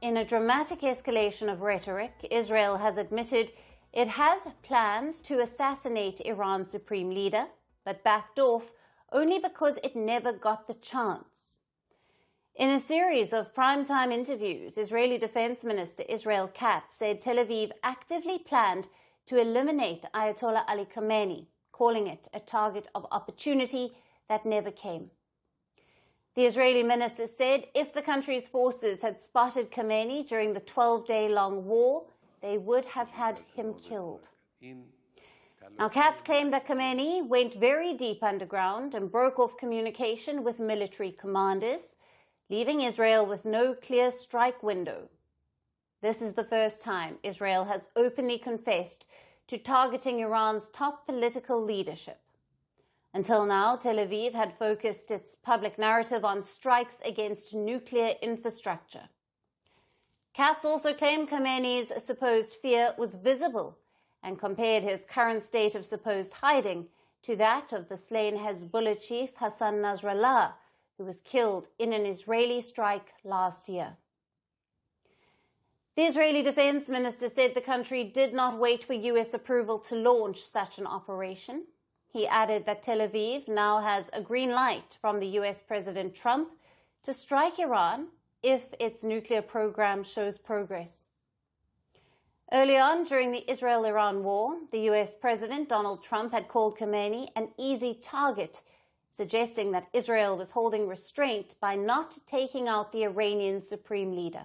In a dramatic escalation of rhetoric, Israel has admitted it has plans to assassinate Iran's supreme leader, but backed off only because it never got the chance. In a series of primetime interviews, Israeli Defence Minister Israel Katz said Tel Aviv actively planned to eliminate Ayatollah Ali Khamenei, calling it a target of opportunity that never came. The Israeli minister said if the country's forces had spotted Khamenei during the 12-day-long war, they would have had him killed. Now, Katz claimed that Khamenei went very deep underground and broke off communication with military commanders, leaving Israel with no clear strike window. This is the first time Israel has openly confessed to targeting Iran's top political leadership. Until now, Tel Aviv had focused its public narrative on strikes against nuclear infrastructure. Katz also claimed Khamenei's supposed fear was visible and compared his current state of supposed hiding to that of the slain Hezbollah chief Hassan Nasrallah, who was killed in an Israeli strike last year. The Israeli Defence Minister said the country did not wait for US approval to launch such an operation. He added that Tel Aviv now has a green light from the US President Trump to strike Iran if its nuclear program shows progress. Early on, during the Israel-Iran war, the US President Donald Trump had called Khamenei an easy target, suggesting that Israel was holding restraint by not taking out the Iranian supreme leader.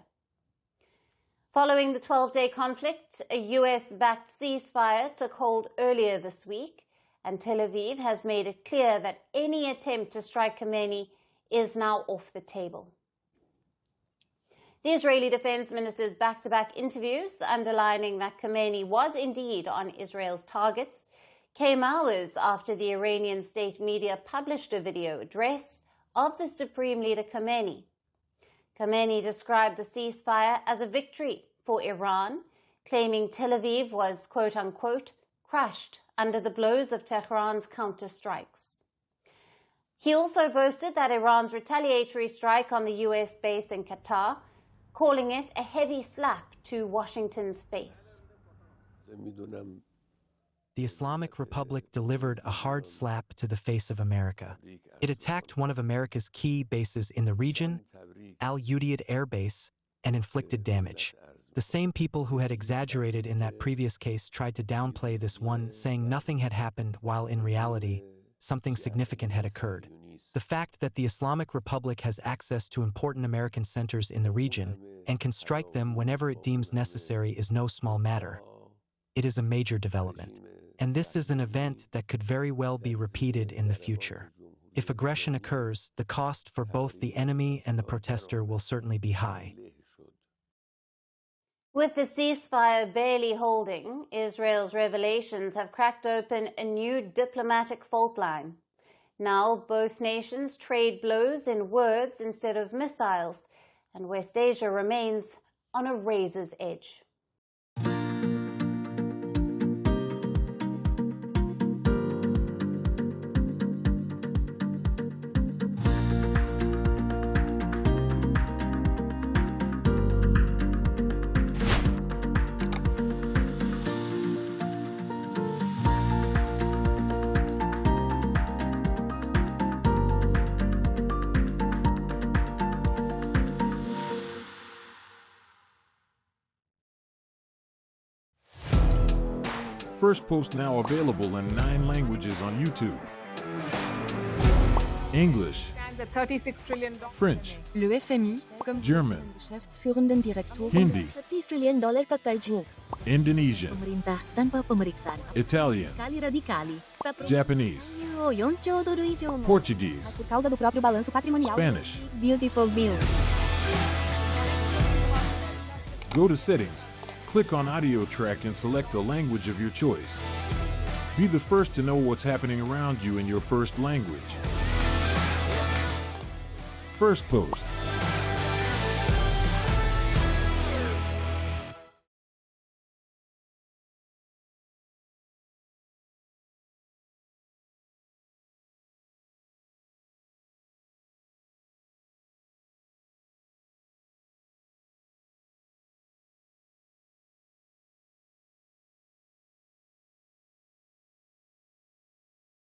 Following the 12-day conflict, a US-backed ceasefire took hold earlier this week, and Tel Aviv has made it clear that any attempt to strike Khamenei is now off the table. The Israeli Defence Minister's back-to-back interviews, underlining that Khamenei was indeed on Israel's targets, came hours after the Iranian state media published a video address of the Supreme Leader Khamenei. Khamenei described the ceasefire as a victory for Iran, claiming Tel Aviv was, quote-unquote, crushed under the blows of Tehran's counter-strikes. He also boasted that Iran's retaliatory strike on the US base in Qatar, calling it a heavy slap to Washington's face. The Islamic Republic delivered a hard slap to the face of America. It attacked one of America's key bases in the region, Al Udeid Air Base, and inflicted damage. The same people who had exaggerated in that previous case tried to downplay this one, saying nothing had happened while in reality, something significant had occurred. The fact that the Islamic Republic has access to important American centers in the region and can strike them whenever it deems necessary is no small matter. It is a major development. And this is an event that could very well be repeated in the future. If aggression occurs, the cost for both the enemy and the protester will certainly be high. With the ceasefire barely holding, Israel's revelations have cracked open a new diplomatic fault line. Now both nations trade blows in words instead of missiles, and West Asia remains on a razor's edge. Firstpost now available in 9 languages on YouTube. English, $36 trillion. French, Le FMI, comme German, Geschäftsführenden Direktor, Hindi, $30 trillion ka kaiju. Indonesian, Pemerintah tanpa pemeriksaan. Italian, Sekali radikali. Japanese, 4 兆ドル以上も Portuguese, por causa do próprio balanço patrimonial. Spanish. Beautiful bill. Go to Settings, click on Audio Track and select a language of your choice. Be the first to know what's happening around you in your first language. Firstpost.